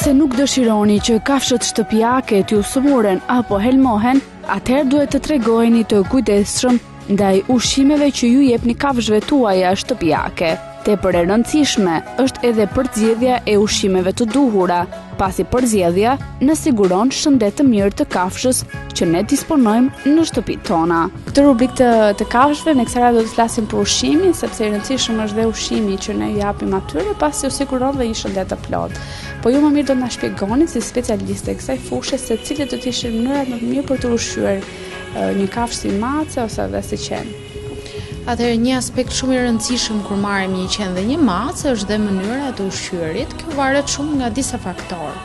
Nëse nuk dëshironi që kafshët shtëpiake t'ju sëmuren apo helmohen, atëherë duhet të tregojeni të kujdesshëm ndaj ushqimeve që ju jepni kafshëve tuaja shtëpiake. Tepër e rëndësishme është edhe përzgjedhja e ushqimeve të duhura, pasi përzgjedhja na siguron shëndet të mirë të kafshës që ne disponojmë në shtëpitë tona. Këtë rubrikë të kafshëve në kësaj do të flasim për ushqimin, sepse i rëndësishëm është dhe ushqimi që ne japim atyre, pasi u siguron dhe një shëndet të plotë. Po ju më mirë do të na shpjegoni si specialiste kësaj fushë se cilat do të ishin mënyrat më të mirë për të ushqyer një kafshë si mace ose edhe si qen. Atëherë një aspekt shumë i rëndësishëm kur marrim një qen dhe një macë është dhe mënyra e ushqyerit. Kjo varet shumë nga disa faktorë.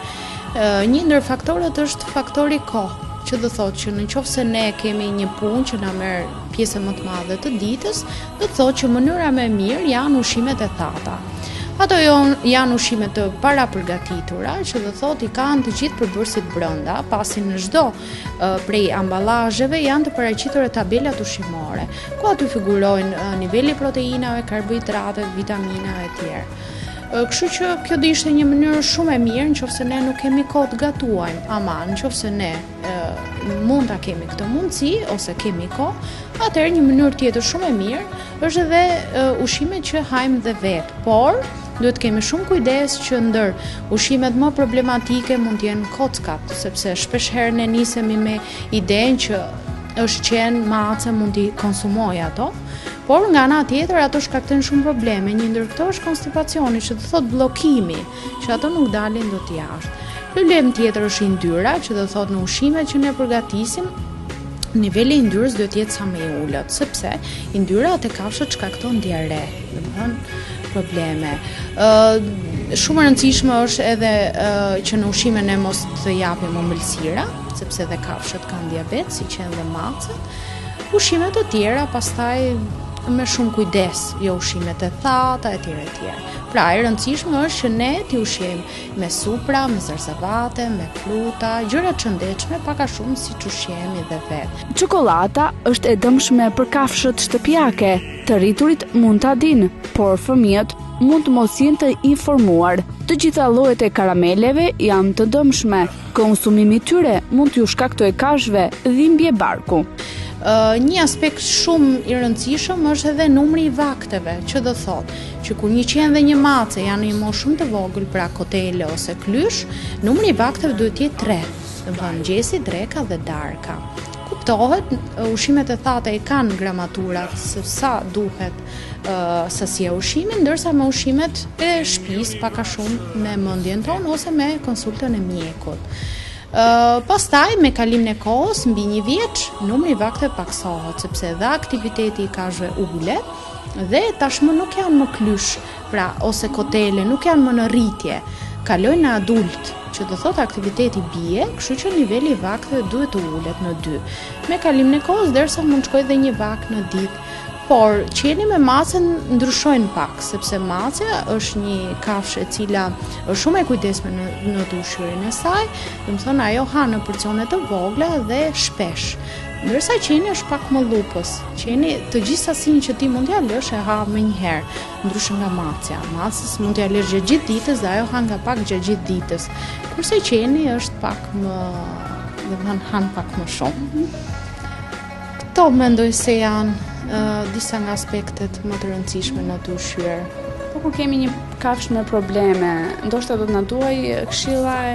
Një ndër faktorët është faktori kohë, që do thotë që nëse ne kemi një punë që na merr pjesën më të madhe të ditës, do të thotë që mënyra më e mirë janë ushqimet e thata. Ato janë ushqime të parapërgatitura, që do thotë i kanë të gjithë përbërësit brenda, pasi në çdo prej amballazheve janë të paraqitura tabelat ushqimore, ku aty figurojnë niveli proteinave, karbohidrateve, vitaminave e tjerë. Kështu që kjo do ishte një mënyrë shumë e mirë nëse ne nuk kemi kohë të gatuajmë, ama nëse ne mund ta kemi këtë mundësi ose kemi kohë, atëherë një mënyrë tjetër shumë e mirë është edhe ushqimet që hajmë dhe vetë, por duhet kemi shumë kujdes që ndër ushqimet më problematike mund të jenë kockat, sepse shpesh herë ne nisemi me idenë që është qen, mace, mund t'i konsumoj ato, por nga ana tjetër ato shkaktojnë shumë probleme. Një ndër këto është konstipacioni, që do thotë bllokimi, që ato nuk dalin dot jashtë. Problem tjetër është yndyra, që do thotë në ushqimet që ne përgatisim, niveli i yndyrës duhet të jetë sa më i ulët, sepse yndyra te kafshët shkakton diare, domethënë probleme. Shumë e rëndësishme është edhe që në ushqime ne mos të japim ëmbëlsira, sepse edhe kafshët kanë diabet, si qen dhe macet. Ushqime të tjera pastaj me shumë kujdes, jo ushqimet e thata e tjera e tjera. Pra, e rëndësishme është që ne t'i ushqejmë me supra, me zarzavate, me fruta, gjëra të shëndetshme, pak a shumë siç ushqehemi dhe vetë. Çokolata është e dëmshme për kafshët shtëpiake. Të rriturit mund ta dinë, por fëmijët mund të mos jenë të informuar. Të gjitha llojet e karameleve janë të dëmshme. Konsumimi i tyre mund t'ju shkaktojë kafshëve dhimbje barku. Një aspekt shumë i rëndësishëm është edhe numri i vakteve, që do thotë që kur një qen dhe një mace janë në një moshë shumë të vogël, pra kotele ose klysh, numri i vakteve duhet të jetë 3, domethënë ngjesi, dreka dhe darka. Kuptohet, ushqimet e thata i kanë gramaturat se sa duhet sasia ushqimi, ndërsa me ushqimet e shtëpisë pak a shumë me mendjen tonë ose me konsultën e mjekut. Pastaj me kalimin e kohës mbi 1 vjeç numri i vakteve paksohet, sepse edhe aktiviteti i kafshëve ulet dhe tashmë nuk janë më klysh, pra ose kotele, nuk janë më në rritje, kalojnë në adult, që do thotë aktiviteti bie, kështu që niveli i vakteve duhet të ulet në 2. Me kalimin e kohës derisa mund shkojë edhe 1 vakt në ditë. Por qeni me macën ndryshojnë pak, sepse macja është një kafshë e cila është shumë e kujdesshme në të ushqyerin e saj, domethënë ajo ha në porcione të vogla dhe shpesh. Ndërsa qeni është pak më lupës. Qeni të gjithë sasinë që ti mund t'ja lësh e ha më një herë, ndryshe nga macja. Macës mund t'ja lësh gjatë ditës dhe ajo ha nga pak gjatë gjithë ditës. Kurse qeni është pak më, domethënë han pak më shumë. Këto mendoj se janë disa nga aspektet më të rëndësishme në të ushqyer. Po kur kemi një kafshë me probleme, ndoshta do të na duaj këshilla e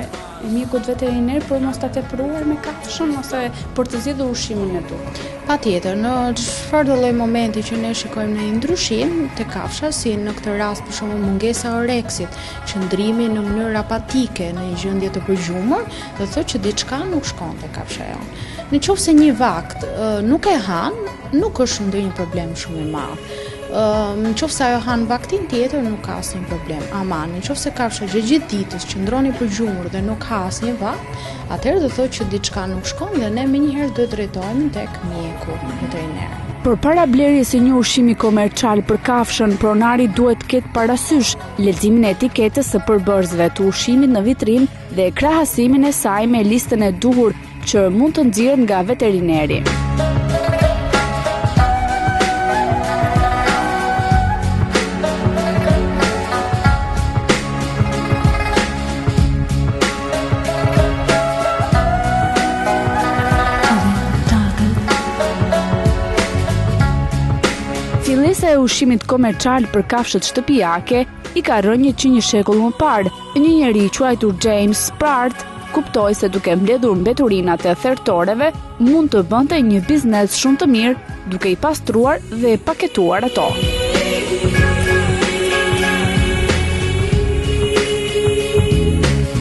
mjekut veteriner për mos ta tepruar me kafshën ose për të zgjedhur ushqimin e duhur. Patjetër, në çfarëdo lloj momenti që ne shikojmë një ndryshim te kafsha, si në këtë rast për shembull mungesa e oreksit, qëndrimi në mënyrë apatike, në një gjendje të përgjumur, do të thotë që diçka nuk shkon te kafsha jonë. Nëse një vakt nuk e han, nuk është ndonjë problem shumë i madh. Nëse ajo han vaktin tjetër nuk ka asnjë problem. Ama nëse kafsha gjithë ditës qëndron i përgjumur dhe nuk ha asnjë vakt, atëherë do thotë që diçka nuk shkon dhe ne menjëherë duhet drejtohemi tek mjeku veteriner. Përpara blerjes së një ushqimi komercial për kafshën, pronari duhet të ketë parasysh leximin e etiketës së përbërësve të ushqimit në vitrinë dhe krahasimin e saj me listën e duhur që mund të nxjerrë nga veterineri. ushqimit komercial për kafshët shtëpiake i ka rënë që një shekull më parë, një njeri quajtur James Sprat kuptoi se duke mbledhur mbeturinat e thertoreve mund të bënte një biznes shumë të mirë duke i pastruar dhe paketuar ato.